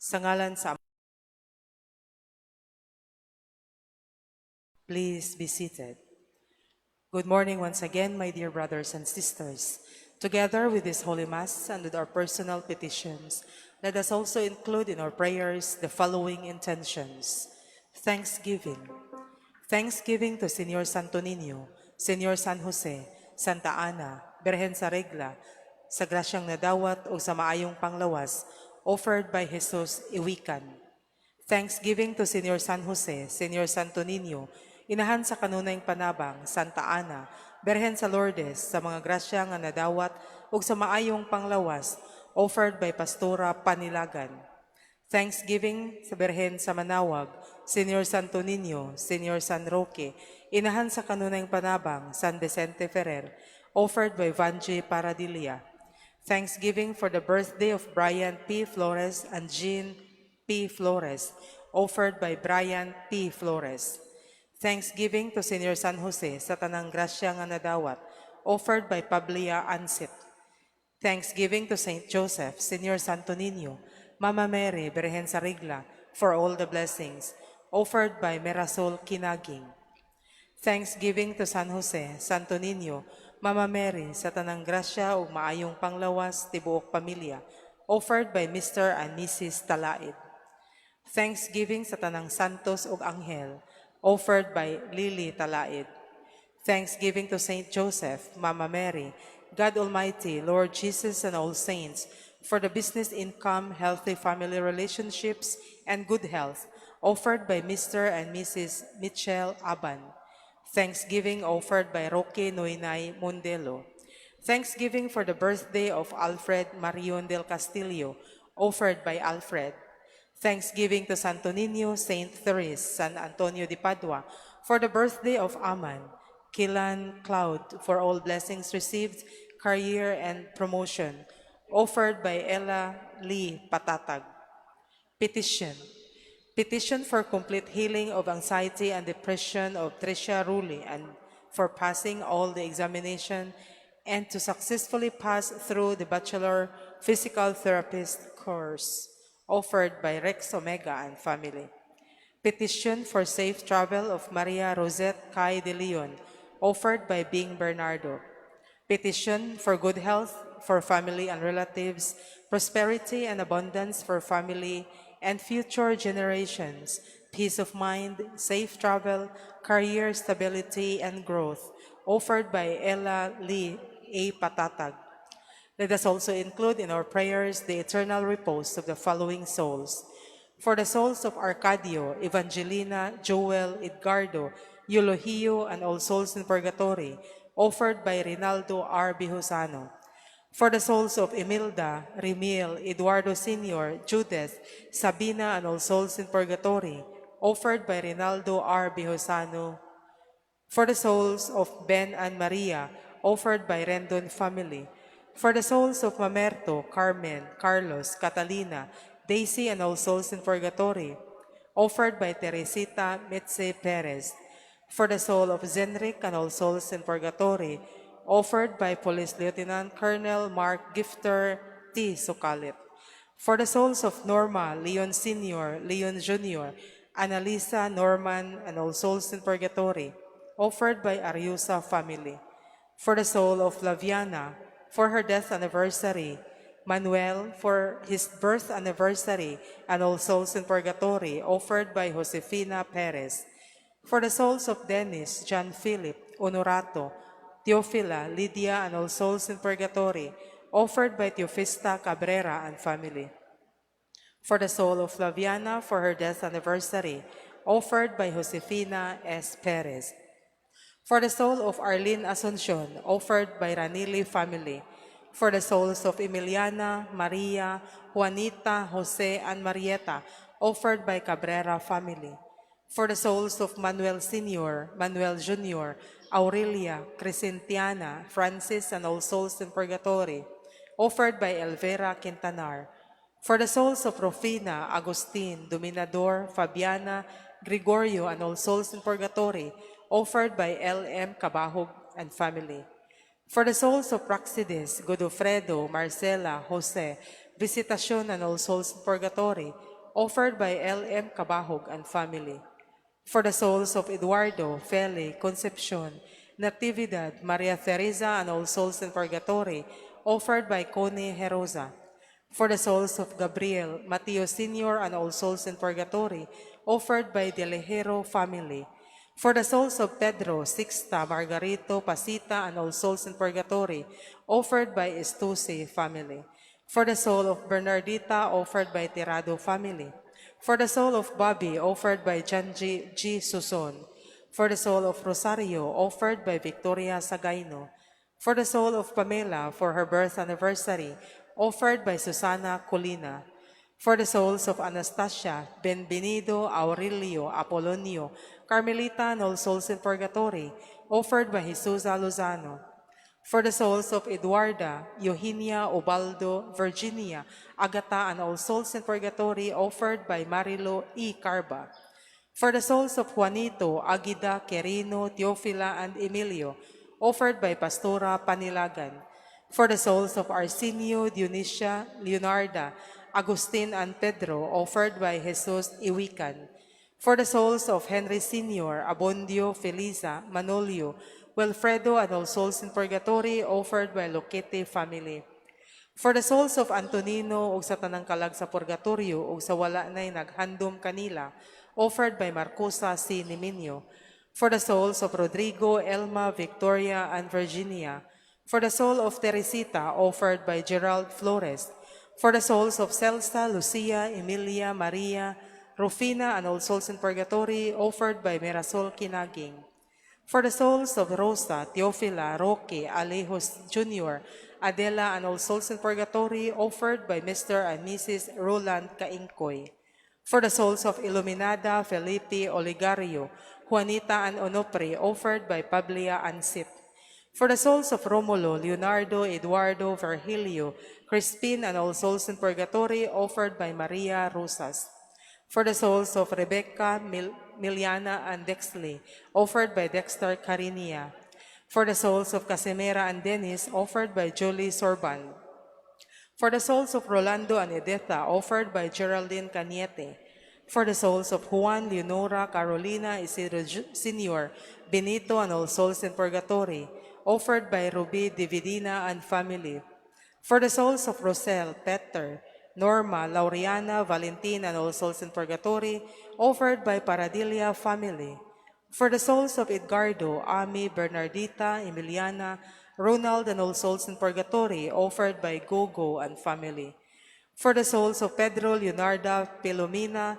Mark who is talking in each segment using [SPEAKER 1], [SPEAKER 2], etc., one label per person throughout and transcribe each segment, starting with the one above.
[SPEAKER 1] Sa ngalan sa Please be seated. Good morning once again, my dear brothers and sisters. Together with this Holy Mass and with our personal petitions, let us also include in our prayers the following intentions. Thanksgiving. Thanksgiving to Señor Santo Niño, Señor San Jose, Santa Ana, Birhen sa Regla, sa grasyang nadawat o sa maayong panglawas, offered by Jesus Iwikan. Thanksgiving to Señor San Jose, Señor Santo Niño, inahan sa kanunayng panabang, Santa Ana, Birhen sa Lourdes, sa mga grasya nga nadawat ug sa maayong panglawas, offered by Pastora Panilagan. Thanksgiving sa Birhen sa Manawag, Señor Santo Niño, Señor San Roque, inahan sa kanunayng panabang, San Vicente Ferrer, offered by Vanji Paradilla. Thanksgiving for the birthday of Brian P. Flores and Jean P. Flores, offered by Brian P. Flores. Thanksgiving to Señor San Jose sa tanang grasya nga nadawat, offered by Pablia Ansit. Thanksgiving to Saint Joseph, Señor Santo Niño, Mama Mary, Birhen sa Regla, for all the blessings, offered by Merasol Kinaging. Thanksgiving to San Jose, Santo Niño, Mama Mary, sa tanang grasya ug maayong panglawas tibuok pamilya, offered by Mr. and Mrs. Talaid. Thanksgiving sa tanang santos ug anghel, offered by Lily Talaid. Thanksgiving to Saint Joseph, Mama Mary, God Almighty, Lord Jesus, and all saints, for the business income, healthy family relationships, and good health, offered by Mr. and Mrs. Mitchell Aban. Thanksgiving offered by Roque Noynay Mondelo. Thanksgiving for the birthday of Alfred Marion del Castillo, offered by Alfred. Thanksgiving to Santo Niño, Saint Therese, San Antonio de Padua, for the birthday of Aman, Kilan Cloud, for all blessings received, career and promotion, offered by Ella Lee Patatag. Petition. Petition for complete healing of anxiety and depression of Tricia Rulli and for passing all the examination and to successfully pass through the Bachelor Physical Therapist course, offered by Rex Omega and family. Petition for safe travel of Maria Rosette Kai de Leon, offered by Bing Bernardo. Petition for good health for family and relatives, prosperity and abundance for family and future generations, peace of mind, safe travel, career stability and growth, offered by Ella Lee A. Patatag. Let us also include in our prayers the eternal repose of the following souls. For the souls of Arcadio, Evangelina, Joel, Edgardo, Eulogio, and all souls in purgatory, offered by Rinaldo R. Bihusano. For the souls of Emilda, Remil, Eduardo Sr., Judith, Sabina, and all souls in purgatory, offered by Rinaldo R. Bihusano. For the souls of Ben and Maria, offered by Rendon family. For the souls of Mamerto, Carmen, Carlos, Catalina, Daisy, and all souls in purgatory, offered by Teresita Metze Perez. For the soul of Zenric and all souls in purgatory, offered by Police Lieutenant Colonel Mark Gifter T. Sukalit. For the souls of Norma, Leon Sr., Leon Jr., Annalisa, Norman, and all souls in purgatory, offered by Ariusa family. For the soul of Laviana, for her death anniversary, Manuel, for his birth anniversary, and all souls in purgatory, offered by Josefina Perez. For the souls of Dennis, John Philip, Honorato, Teofila, Lydia, and all souls in purgatory, offered by Teofista Cabrera and family. For the soul of Flaviana, for her death anniversary, offered by Josefina S. Perez. For the soul of Arlene Asuncion, offered by Ranili family. For the souls of Emiliana, Maria, Juanita, Jose, and Marieta, offered by Cabrera family. For the souls of Manuel Sr., Manuel Jr., Aurelia, Crescentiana, Francis, and all souls in purgatory, offered by Elvera Quintanar. For the souls of Rufina, Agustin, Dominador, Fabiana, Gregorio, and all souls in purgatory, offered by L.M. Cabahog and family. For the souls of Praxidis, Godofredo, Marcela, Jose, Visitation and All Souls in Purgatory, offered by L.M. Cabahog and family. For the souls of Eduardo, Feli, Concepcion, Natividad, Maria Teresa, and All Souls in Purgatory, offered by Connie Herosa. For the souls of Gabriel, Mateo Sr., and All Souls in Purgatory, offered by the Lejero family. For the souls of Pedro, Sixta, Margarito, Pasita, and All Souls in Purgatory, offered by Estuce family. For the soul of Bernardita, offered by Tirado family. For the soul of Bobby, offered by Janji G. Suson. For the soul of Rosario, offered by Victoria Sagaino. For the soul of Pamela, for her birth anniversary, offered by Susana Colina. For the souls of Anastasia, Benvenido, Aurelio, Apolonio, Carmelita, and All Souls in Purgatory, offered by Jesusa Lozano. For the souls of Eduarda, Eugenia, Ubaldo, Virginia, Agata, and All Souls in Purgatory, offered by Marilo E. Carba. For the souls of Juanito, Agida, Querino, Teofila, and Emilio, offered by Pastora Panilagan. For the souls of Arsenio, Dionisia, Leonarda, Agustin, and Pedro, offered by Jesus Iwican. For the souls of Henry Sr., Abondio, Felisa, Manolio, Wilfredo, and All Souls in Purgatory, offered by Loquete family. For the souls of Antonino ug sa tanang kalag sa purgatorio ug sa wala nay naghandom kanila, offered by Marcosa C. Niminio. For the souls of Rodrigo, Elma, Victoria, and Virginia. For the soul of Teresita, offered by Gerald Flores. For the souls of Celsa, Lucia, Emilia, Maria, Rufina, and All Souls in Purgatory, offered by Mirasol Kinaging. For the souls of Rosa, Teofila, Roque, Alejos Jr., Adela, and All Souls in Purgatory, offered by Mr. and Mrs. Roland Caingcoy. For the souls of Iluminada, Felipe Oligario, Juanita, and Onopre, offered by Pablia Ansit. For the souls of Romulo, Leonardo, Eduardo, Virgilio, Crispin, and All Souls in Purgatory, offered by Maria Rosas. For the souls of Rebecca, Miliana, and Dexley, offered by Dexter Carinia. For the souls of Casimira and Dennis, offered by Julie Sorban. For the souls of Rolando and Editha, offered by Geraldine Cañete. For the souls of Juan, Leonora, Carolina, Isidro Sr., Benito, and All Souls in Purgatory, offered by Ruby Dividina and family. For the souls of Rosel, Peter, Norma, Laureana, Valentin, and All Souls in Purgatory, offered by Paradilla family. For the souls of Edgardo, Ami, Bernardita, Emiliana, Ronald, and All Souls in Purgatory, offered by Gogo and family. For the souls of Pedro, Leonarda, Pilomina,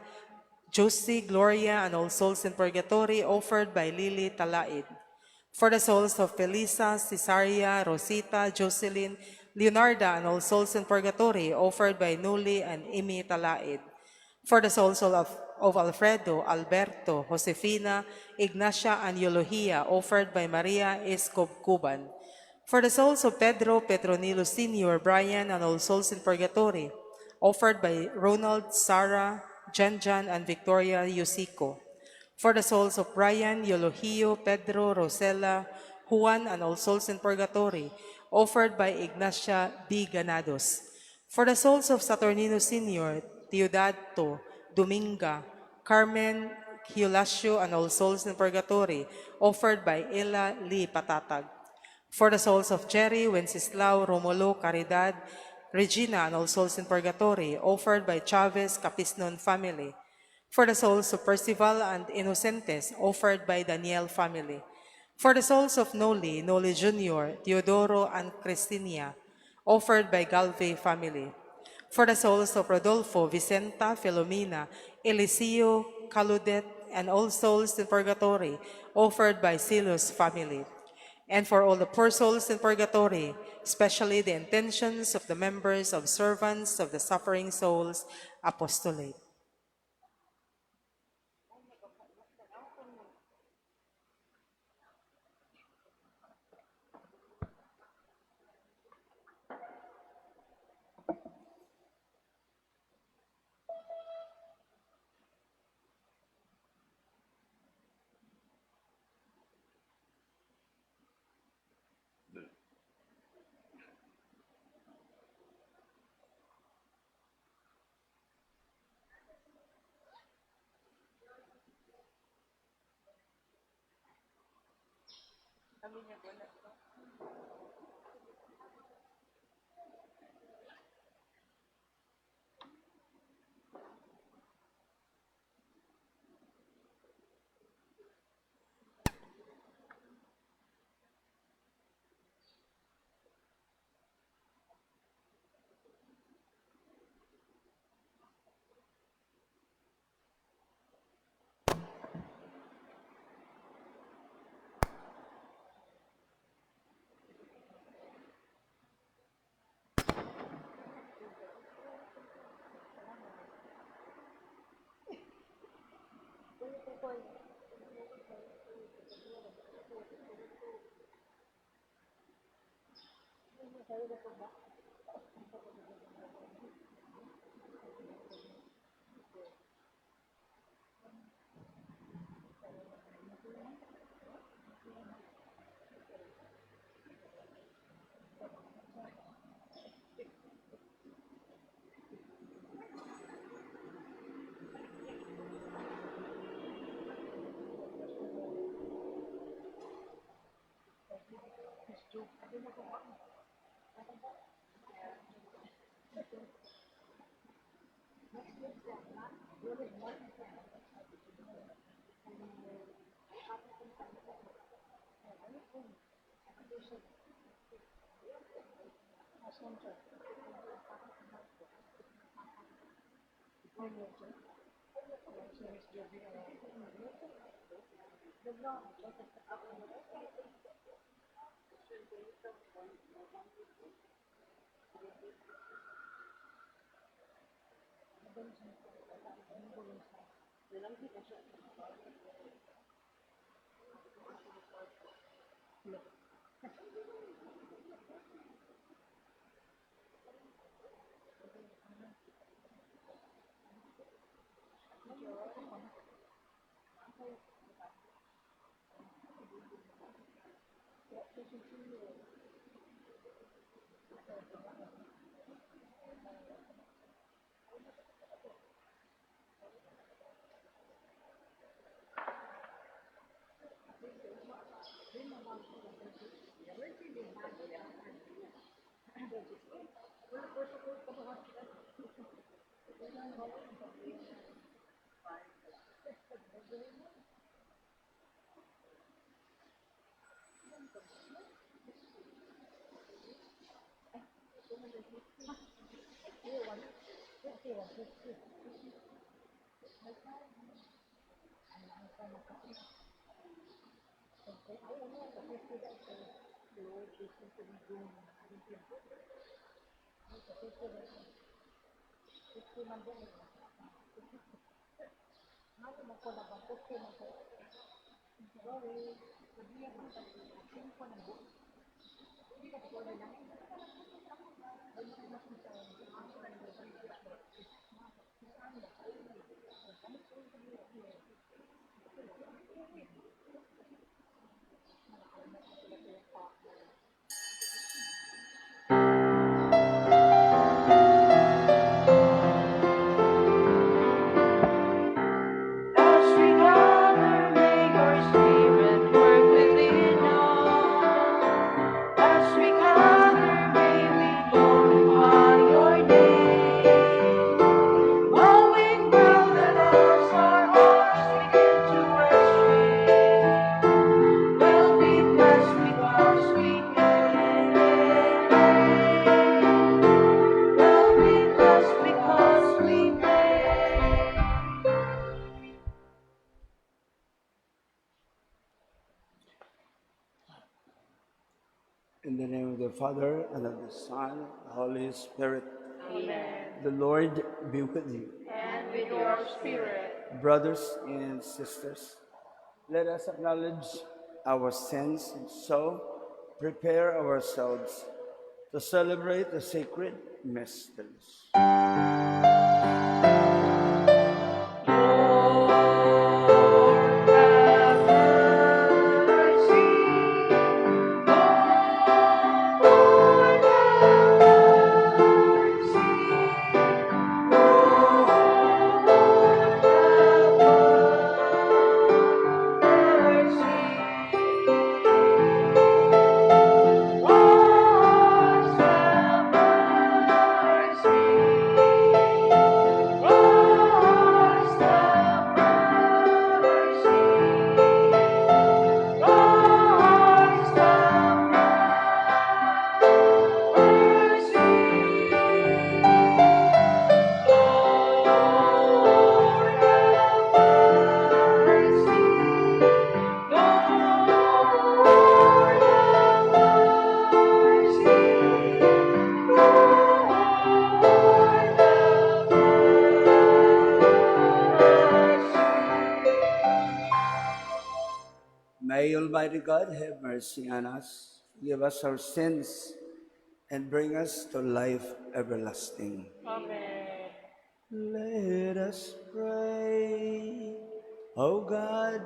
[SPEAKER 1] Josie, Gloria, and All Souls in Purgatory, offered by Lily Talaid. For the souls of Felisa, Cesaria, Rosita, Jocelyn, Leonarda, and All Souls in Purgatory, offered by Nuli and Imi Talaid. For the souls of Alfredo, Alberto, Josefina, Ignacia, and Eulogía, offered by Maria Escob-Cuban. For the souls of Pedro, Petronilo Sr., Brian, and All Souls in Purgatory, offered by Ronald, Sarah, Janjan, and Victoria Yusico. For the souls of Brian, Eulogio, Pedro, Rosella, Juan, and All Souls in Purgatory, offered by Ignacia B. Ganados. For the souls of Saturnino Sr., Teodato, Dominga, Carmen, Giulasio, and All Souls in Purgatory, offered by Ella Lee Patatag. For the souls of Jerry, Wenceslao, Romulo, Caridad, Regina, and All Souls in Purgatory, offered by Chavez Capisnon family. For the souls of Percival and Innocentes, offered by Daniel family. For the souls of Noli, Noli Jr., Teodoro, and Cristinia, offered by Galvey family. For the souls of Rodolfo, Vicenta, Filomena, Eliseo, Caludet, and All Souls in Purgatory, offered by Silos family. And for all the poor souls in Purgatory, especially the intentions of the members of Servants of the Suffering Souls Apostolate.
[SPEAKER 2] As we gather, may your spirit work within us. As we gather, may we glorify your name. Bowing down and as our hearts begin to worship, we'll be blessed because we pray. We'll be blessed because we pray.
[SPEAKER 3] In the name of the Father, and of the Son, and the Holy Spirit.
[SPEAKER 2] Amen.
[SPEAKER 3] The Lord be with you.
[SPEAKER 2] And with your spirit.
[SPEAKER 3] Brothers and sisters, let us acknowledge our sins and so prepare ourselves to celebrate the sacred mysteries.
[SPEAKER 2] Lord, have mercy. Lord, have mercy. Lord, have mercy.
[SPEAKER 3] May Almighty God have mercy on us, forgive us our sins, and bring us to life everlasting.
[SPEAKER 2] Amen.
[SPEAKER 3] Let us pray. O God,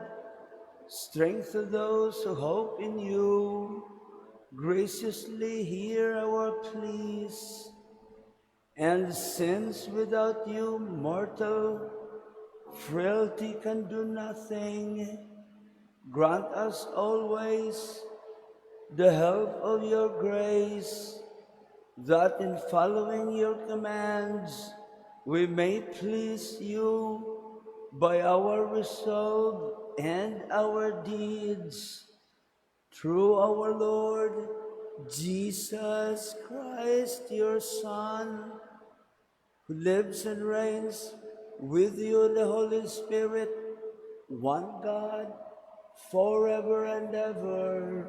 [SPEAKER 3] strengthen those who hope in you. Graciously hear our pleas. And since without you mortal frailty can do nothing, grant us always the help of your grace, that in following your commands we may please you by our resolve and our deeds. Through our Lord Jesus Christ, your Son, who lives and reigns with you in the Holy Spirit, one God, forever and ever.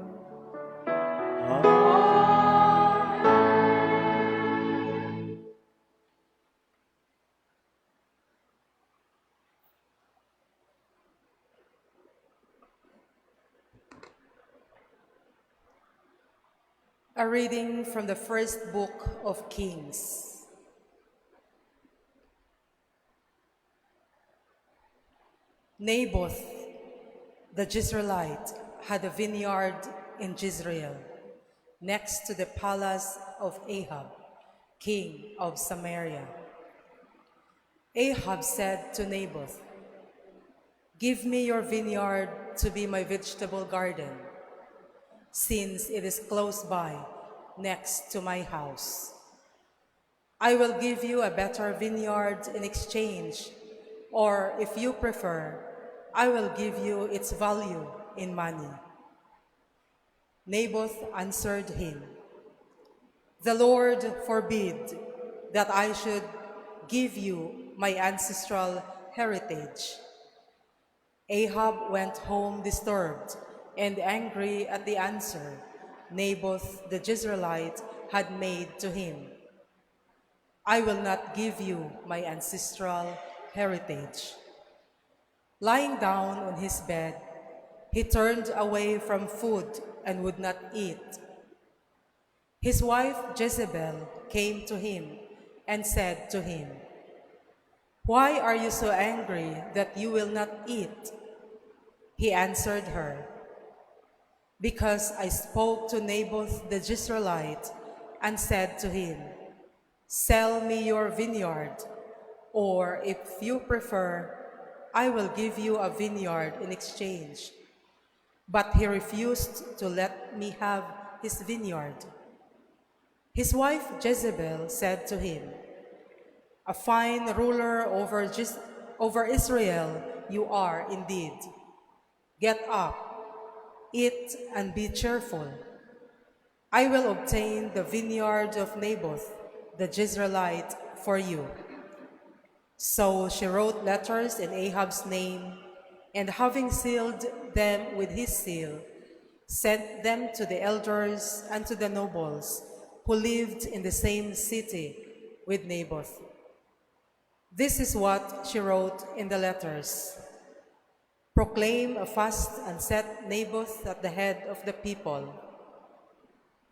[SPEAKER 1] A reading from the first book of Kings. Naboth, the Jezreelite, had a vineyard in Jezreel, next to the palace of Ahab, king of Samaria. Ahab said to Naboth, "Give me your vineyard to be my vegetable garden, since it is close by, next to my house. I will give you a better vineyard in exchange, or if you prefer, I will give you its value in money." Naboth answered him, "The Lord forbid that I should give you my ancestral heritage." Ahab went home disturbed and angry at the answer Naboth the Jezreelite had made to him. "I will not give you my ancestral heritage." Lying down on his bed, he turned away from food and would not eat. His wife Jezebel came to him and said to him, "Why are you so angry that you will not eat?" He answered her, "Because I spoke to Naboth the Jezreelite and said to him, 'Sell me your vineyard,' or if you prefer, I will give you a vineyard in exchange." But he refused to let me have his vineyard. His wife Jezebel said to him, "A fine ruler over Israel you are indeed. Get up, eat and be cheerful. I will obtain the vineyard of Naboth the Jezreelite for you." So she wrote letters in Ahab's name, and having sealed them with his seal, sent them to the elders and to the nobles who lived in the same city with Naboth. This is what she wrote in the letters: "Proclaim a fast and set Naboth at the head of the people.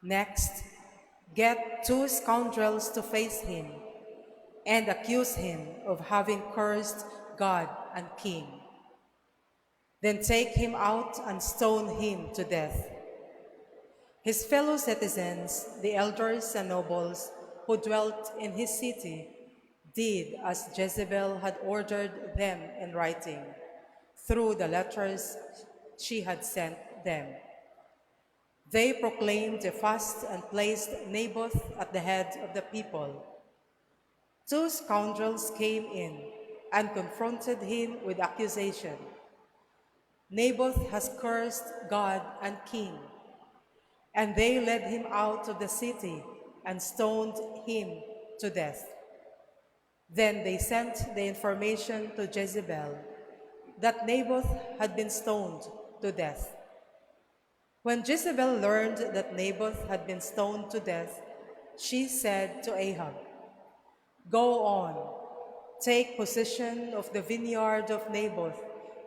[SPEAKER 1] Next, get 2 scoundrels to face him and accuse him of having cursed God and king. Then take him out and stone him to death." His fellow citizens, the elders and nobles who dwelt in his city, did as Jezebel had ordered them in writing, through the letters she had sent them. They proclaimed a fast and placed Naboth at the head of the people. 2 scoundrels came in and confronted him with accusation. "Naboth has cursed God and king." And they led him out of the city and stoned him to death. Then they sent the information to Jezebel that Naboth had been stoned to death. When Jezebel learned that Naboth had been stoned to death, she said to Ahab, "Go on, take possession of the vineyard of Naboth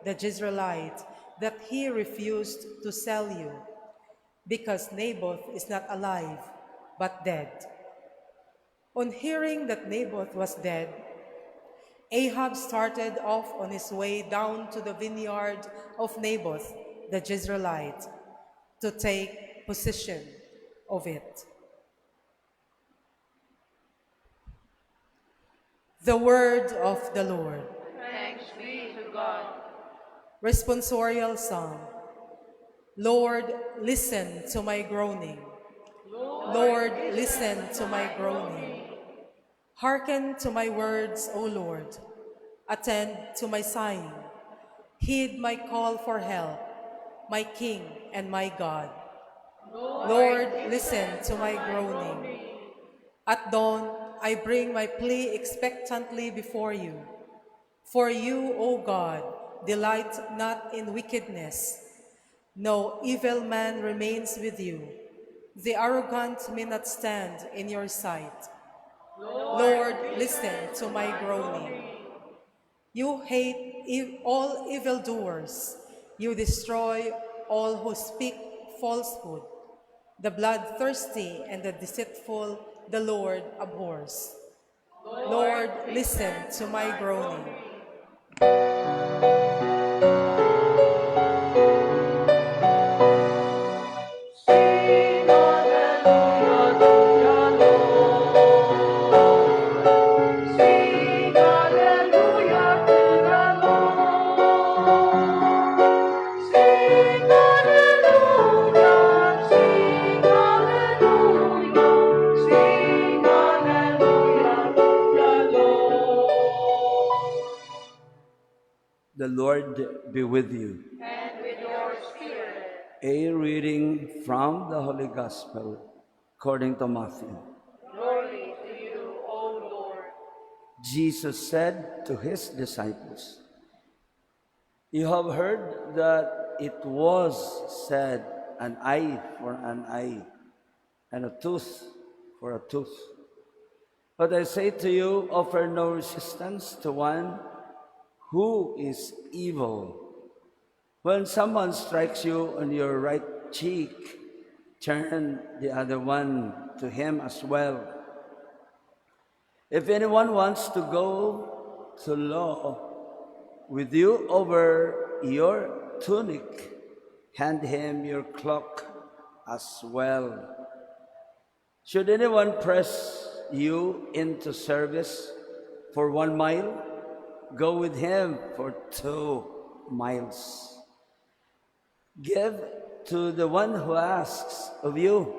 [SPEAKER 1] the Jezreelite that he refused to sell you, because Naboth is not alive, but dead. On hearing that Naboth was dead, Ahab started off on his way down to the vineyard of Naboth the Jezreelite to take possession of it. The word of the Lord.
[SPEAKER 2] Thanks be to God.
[SPEAKER 1] Responsorial Psalm. Lord, listen to my groaning. Lord, listen to my groaning. Hearken to my words, O Lord. Attend to my sighing. Heed my call for help, my King and my God. Lord, listen to my groaning. At dawn, I bring my plea expectantly before you. For you, O God, delight not in wickedness. No evil man remains with you. The arrogant may not stand in your sight. Lord, listen to my groaning. You hate all evildoers. You destroy all who speak falsehood. The bloodthirsty and the deceitful the Lord abhors. Lord, listen to my groaning.
[SPEAKER 2] Sing hallelujah to the Lord. Sing hallelujah to the Lord. Sing hallelujah, sing hallelujah, sing hallelujah to the Lord.
[SPEAKER 3] The Lord be with you.
[SPEAKER 2] And with your spirit.
[SPEAKER 3] A reading from the Holy Gospel according to Matthew.
[SPEAKER 2] Glory to you, O Lord.
[SPEAKER 3] Jesus said to his disciples, "You have heard that it was said, an eye for an eye, and a tooth for a tooth. But I say to you, offer no resistance to one who is evil. When someone strikes you on your right cheek, turn the other one to him as well. If anyone wants to go to law with you over your tunic, hand him your cloak as well. Should anyone press you into service for 1 mile, go with him for 2 miles. Give to the one who asks of you,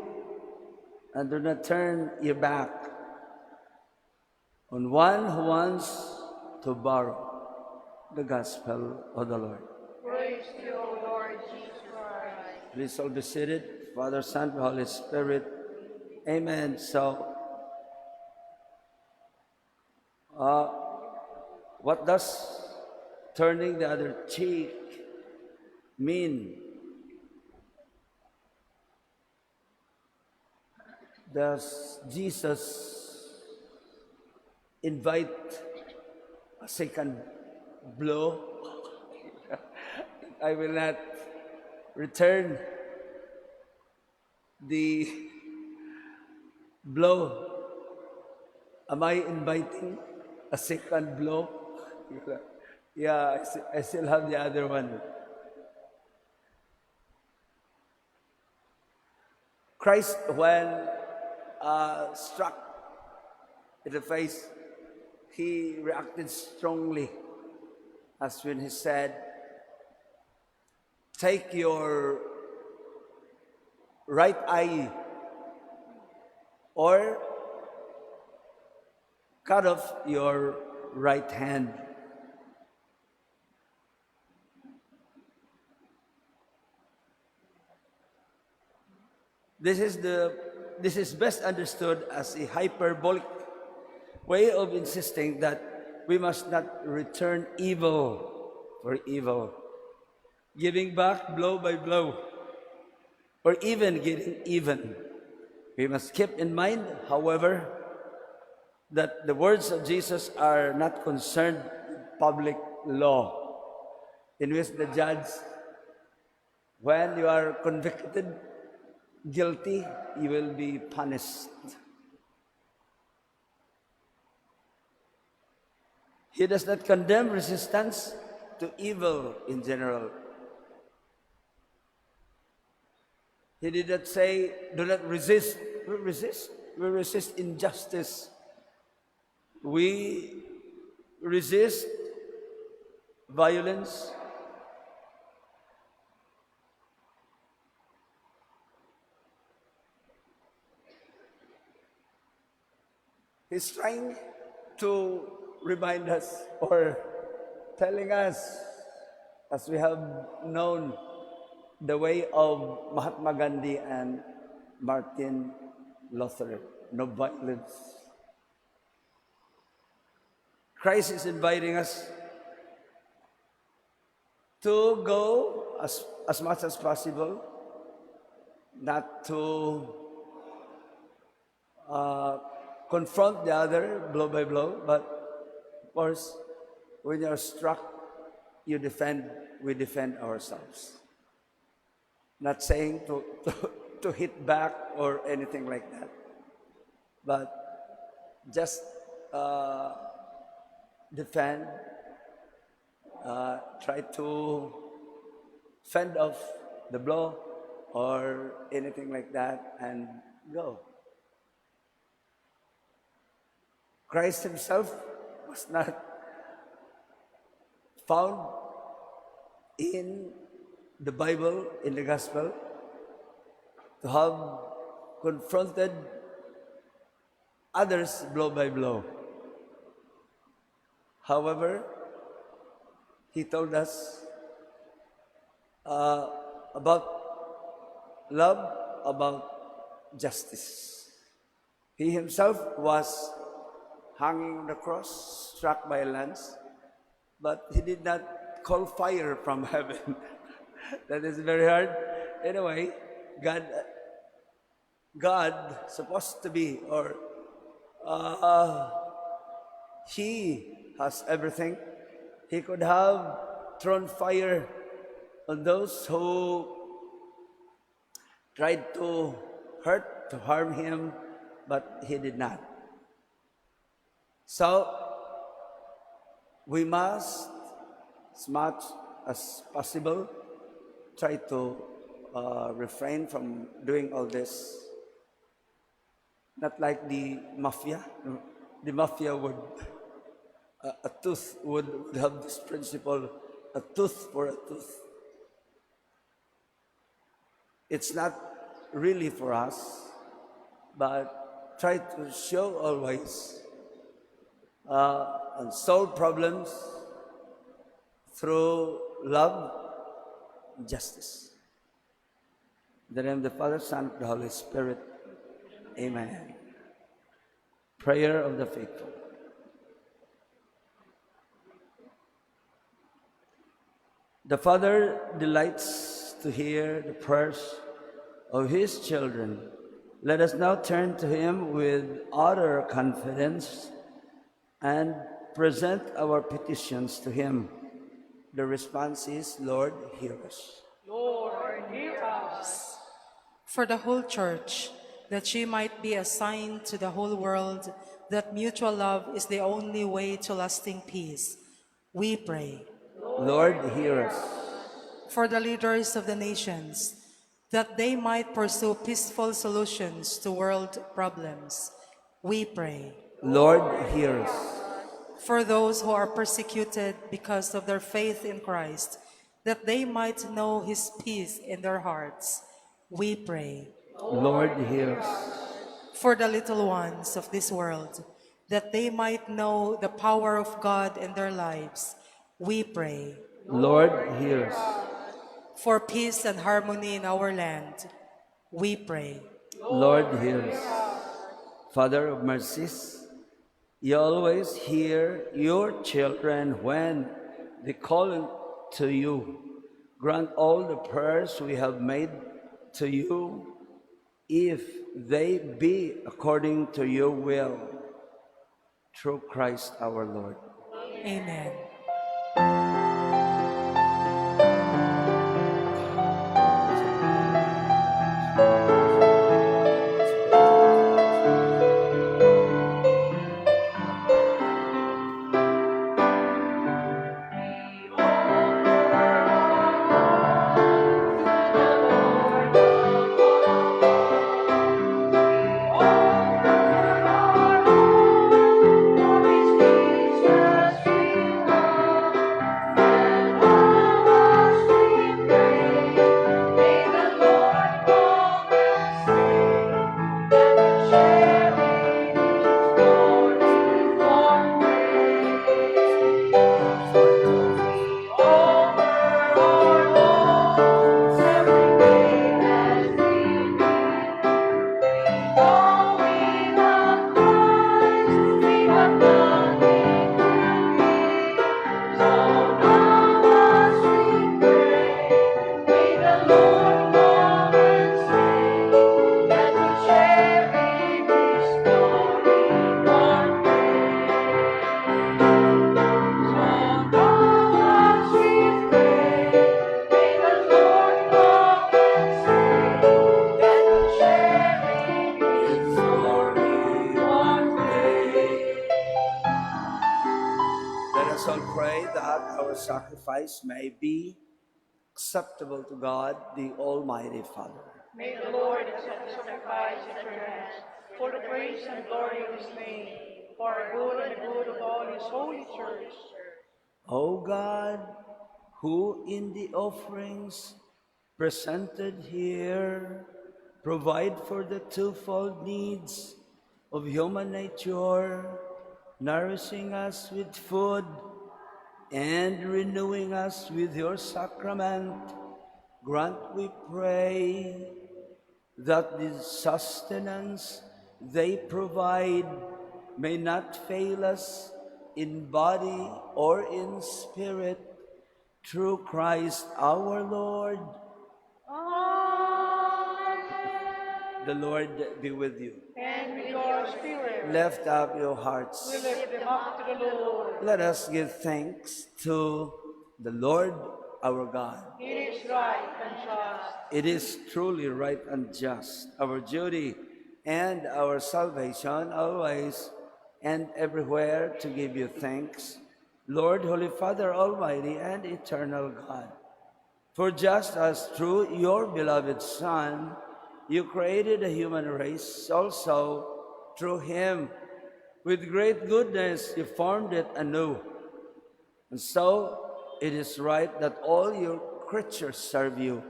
[SPEAKER 3] and do not turn your back on one who wants to borrow." The Gospel of the Lord.
[SPEAKER 2] Praise to you, O Lord Jesus Christ.
[SPEAKER 3] Please all be seated. Father, Son, Holy Spirit. Amen. So, what does turning the other cheek mean? Does Jesus invite a second blow? I will not return the blow. Am I inviting a second blow? Yeah, I still have the other one. Christ, when struck in the face, he reacted strongly, as when he said, "Take your right eye or cut off your right hand." This is best understood as a hyperbolic way of insisting that we must not return evil for evil, giving back blow by blow, or even getting even. We must keep in mind, however, that the words of Jesus are not concerned with public law, in which the judge When you are convicted guilty, you will be punished. He does not condemn resistance to evil in general. He did not say, do not resist. We resist. We resist injustice. We resist violence. He's trying to remind us or telling us, as we have known the way of Mahatma Gandhi and Martin Luther, no violence. Christ is inviting us to go as much as possible, not to confront the other blow by blow, but of course, when you're struck, we defend ourselves. Not saying to hit back or anything like that, but just defend, try to fend off the blow or anything like that and go. Christ himself was not found in the Bible, in the Gospel, to have confronted others blow by blow. However, he told us about love, about justice. He himself was hanging on the cross, struck by a lance, but he did not call fire from heaven. That is very hard. Anyway, God supposed to be, or he has everything. He could have thrown fire on those who tried to harm him, but he did not. So, we must, as much as possible, try to refrain from doing all this. Not like the mafia. The mafia would, a tooth would have this principle, a tooth for a tooth. It's not really for us, but try to show always and solve problems through love and justice. In the name of the Father, Son, and the Holy Spirit. Amen. Prayer of the faithful. The Father delights to hear the prayers of His children. Let us now turn to Him with utter confidence and present our petitions to Him. The response is, Lord, hear us.
[SPEAKER 2] Lord, hear us.
[SPEAKER 1] For the whole church, that she might be a sign to the whole world that mutual love is the only way to lasting peace, we pray.
[SPEAKER 3] Lord, hear us.
[SPEAKER 1] For the leaders of the nations, that they might pursue peaceful solutions to world problems, we pray.
[SPEAKER 3] Lord, hear us.
[SPEAKER 1] For those who are persecuted because of their faith in Christ, that they might know His peace in their hearts, we pray.
[SPEAKER 3] Lord, hear us.
[SPEAKER 1] For the little ones of this world, that they might know the power of God in their lives, we pray.
[SPEAKER 3] Lord, hear us.
[SPEAKER 1] For peace and harmony in our land, we pray.
[SPEAKER 3] Lord, hear us. Father of mercies, you always hear your children when they call to you. Grant all the prayers we have made to you, if they be according to your will, through Christ our Lord.
[SPEAKER 1] Amen.
[SPEAKER 3] that our sacrifice may be acceptable to God, the Almighty Father.
[SPEAKER 2] May the Lord accept the sacrifice at your hands, for the praise and glory of his name, for our good and the good of all his holy church.
[SPEAKER 3] O God, who in the offerings presented here provide for the twofold needs of human nature, nourishing us with food and renewing us with your sacrament, grant, we pray, that the sustenance they provide may not fail us in body or in spirit, through Christ our Lord. The Lord be with you.
[SPEAKER 2] And with your spirit,
[SPEAKER 3] Lift up your hearts.
[SPEAKER 2] we lift them up to the Lord.
[SPEAKER 3] Let us give thanks to the Lord our God.
[SPEAKER 2] It is right and just.
[SPEAKER 3] It is truly right and just, our duty and our salvation, always and everywhere to give you thanks, Lord, Holy Father, Almighty and eternal God. For just as through your beloved Son, you created a human race, also through him, with great goodness, you formed it anew. And so it is right that all your creatures serve you,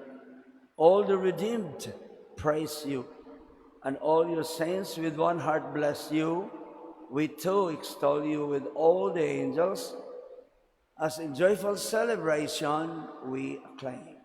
[SPEAKER 3] all the redeemed praise you, and all your saints with one heart bless you. We too extol you with all the angels. As in joyful celebration, we acclaim.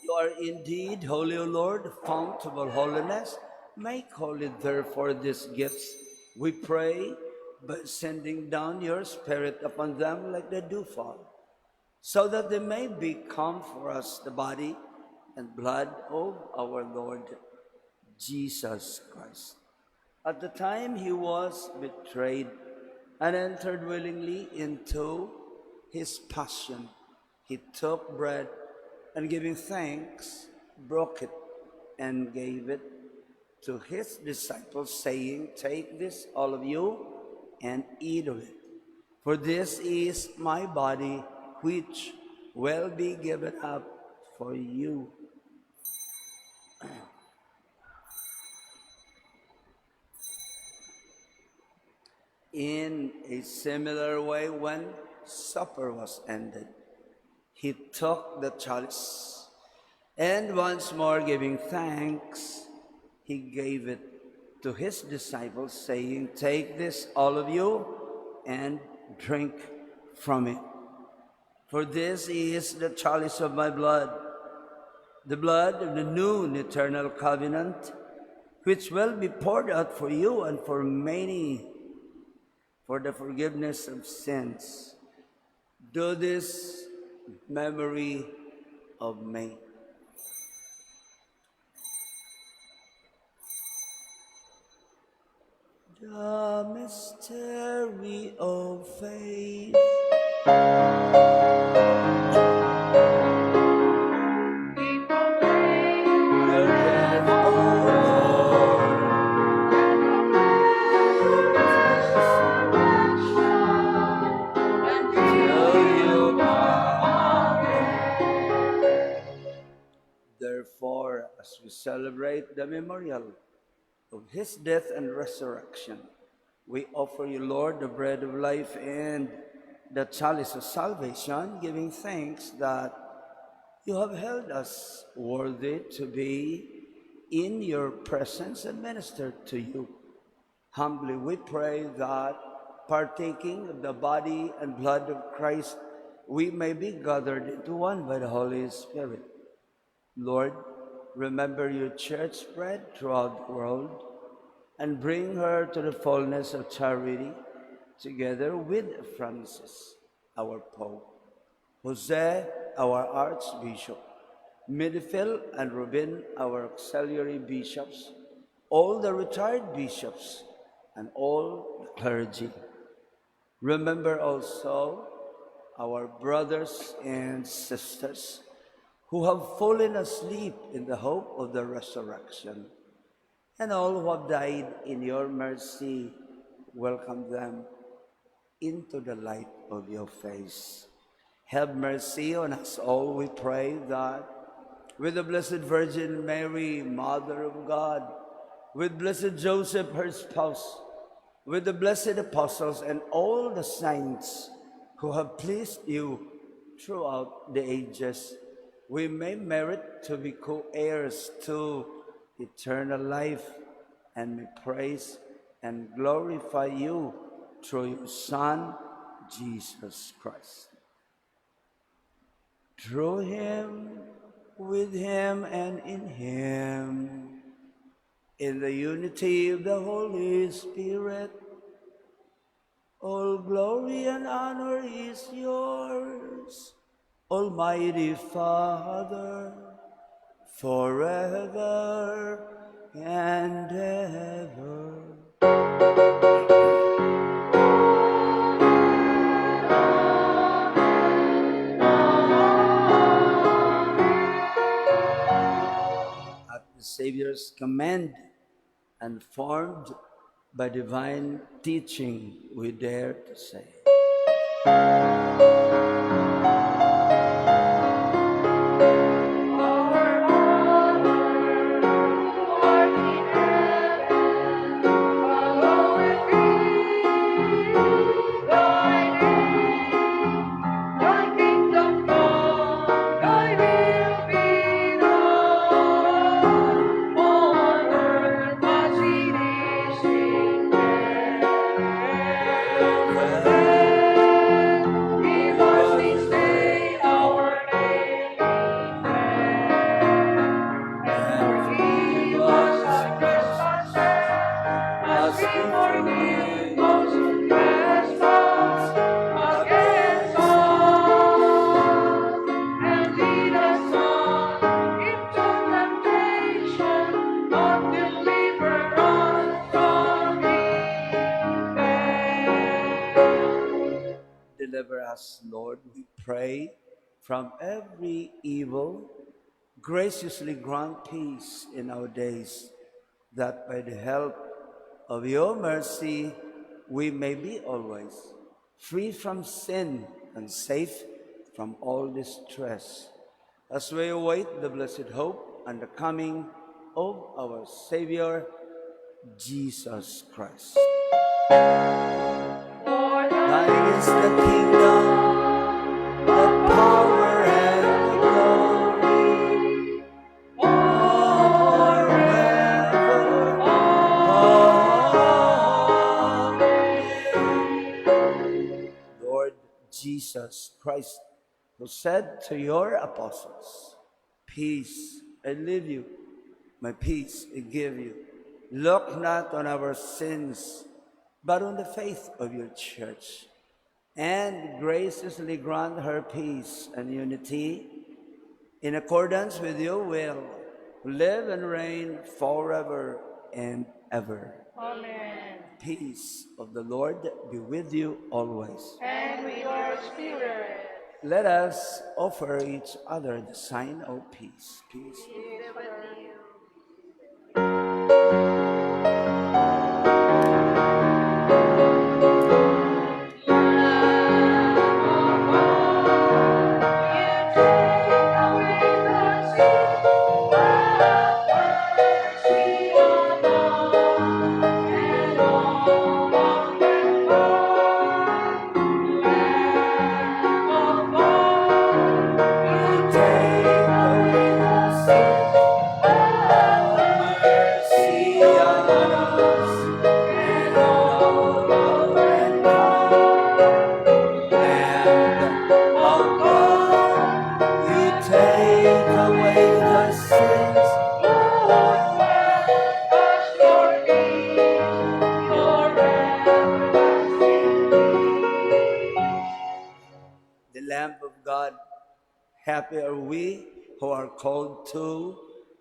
[SPEAKER 3] You are indeed holy, O Lord, fount of all holiness. Make holy, therefore, these gifts, we pray, by sending down your Spirit upon them like the dewfall, so that they may become for us the body and blood of our Lord Jesus Christ. At the time he was betrayed and entered willingly into his passion, he took bread and giving thanks, broke it and gave it to his disciples, saying, "Take this, all of you, and eat of it. For this is my body, which will be given up for you." In a similar way, when supper was ended, he took the chalice, and once more giving thanks, he gave it to his disciples, saying, "Take this, all of you, and drink from it. For this is the chalice of my blood, the blood of the new and eternal covenant, which will be poured out for you and for many for the forgiveness of sins. Do this in memory of me." The mystery of faith. Your death, O Lord, till you come again. Therefore, as we celebrate celebrate the memorial of his death and resurrection, we offer you, Lord, the bread of life and the chalice of salvation, giving thanks that you have held us worthy to be in your presence and minister to you. Humbly we pray that, partaking of the body and blood of Christ, we may be gathered into one by the Holy Spirit. Lord, remember your church spread throughout the world and bring her to the fullness of charity, together with Francis, our Pope, Jose, our Archbishop, Midfield and Rubin, our auxiliary bishops, all the retired bishops, and all the clergy. Remember also our brothers and sisters who have fallen asleep in the hope of the resurrection, and all who have died in your mercy. Welcome them into the light of your face. Have mercy on us all, we pray, that with the Blessed Virgin Mary, Mother of God, with Blessed Joseph, her spouse, with the blessed apostles and all the saints who have pleased you throughout the ages, we may merit to be co-heirs to eternal life, and may praise and glorify you through your Son, Jesus Christ. Through him, with him, and in him, in the unity of the Holy Spirit, all glory and honor is yours, Almighty Father, forever and ever. At the Savior's command, and formed by divine teaching, we dare to say, deliver us, Lord, we pray, from every evil. Graciously grant peace in our days, that by the help of your mercy we may be always free from sin and safe from all distress, as we await the blessed hope and the coming of our Savior, Jesus Christ. Thine is the kingdom, the power, and the glory, forever. Amen. Lord Jesus Christ, who said to your apostles, "Peace I leave you, my peace I give you. Look not on our sins, but on the faith of your church, and graciously grant her peace and unity in accordance with your will, who live and reign forever and ever."
[SPEAKER 2] Amen.
[SPEAKER 3] Peace of the Lord be with you always.
[SPEAKER 2] And with your spirit.
[SPEAKER 3] Let us offer each other the sign of peace. Peace. Happy are we who are called to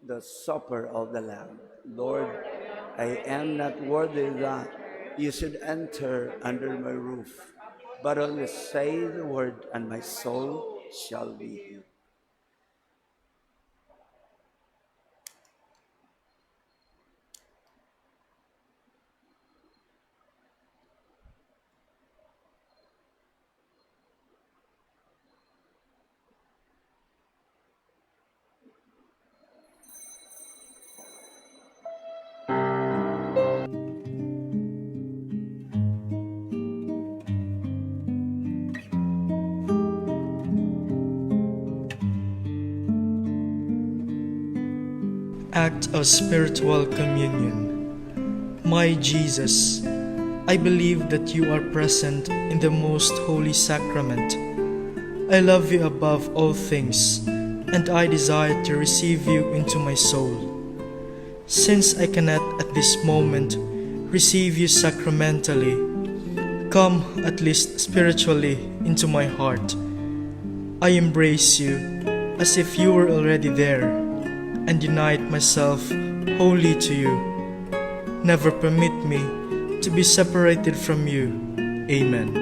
[SPEAKER 3] the supper of the Lamb. Lord, I am not worthy that you should enter under my roof, but only say the word, and my soul shall be healed.
[SPEAKER 4] Act of Spiritual Communion. My Jesus, I believe that you are present in the most holy sacrament. I love you above all things, and I desire to receive you into my soul. Since I cannot at this moment receive you sacramentally, come at least spiritually into my heart. I embrace you as if you were already there, and unite myself wholly to you. Never permit me to be separated from you. Amen.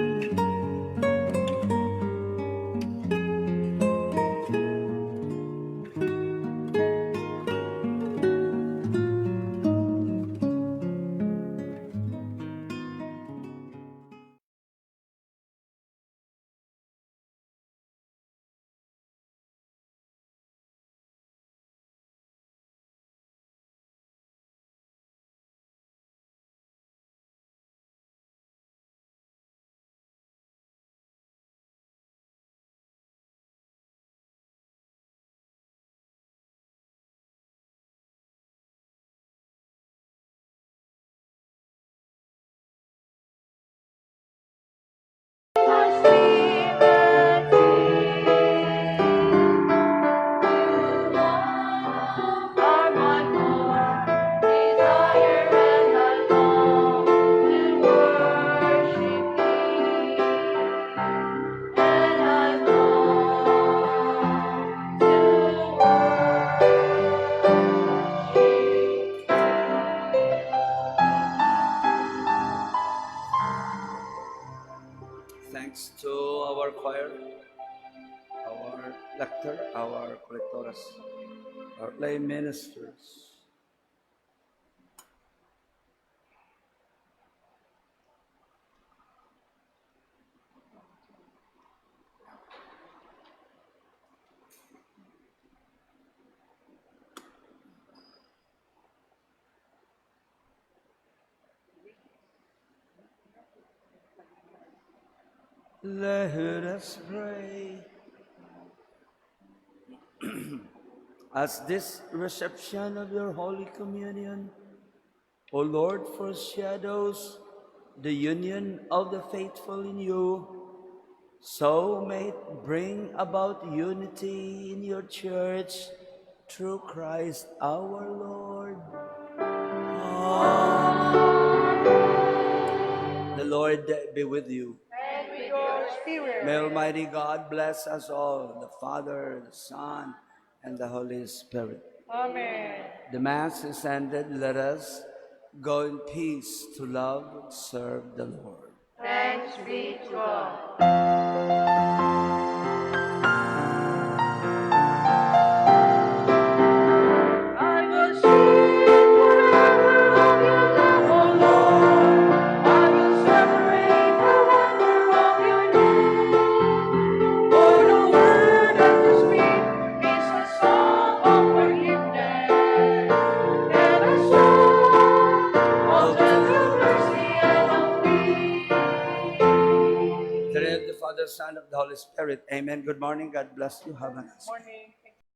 [SPEAKER 3] Thanks to our choir, our lector, our collectores, our lay ministers. Let us pray. As this reception of your Holy Communion, O Lord, foreshadows the union of the faithful in you, so may it bring about unity in your church through Christ our Lord. Amen. The Lord be with you.
[SPEAKER 2] And with your spirit.
[SPEAKER 3] May Almighty God bless us all, the Father, the Son, and the Holy Spirit.
[SPEAKER 2] Amen.
[SPEAKER 3] The Mass is ended. Let us go in peace to love and serve the Lord.
[SPEAKER 2] Thanks be to God. I will sing forever of your love, O Lord. I will celebrate the wonder of your name. For the word that you speak is a song of forgiveness and a song of tender mercy and of peace.
[SPEAKER 3] In the name of the Father, Son, of the Holy Spirit. Amen. Good morning. God bless you. Have a nice day.
[SPEAKER 2] Morning.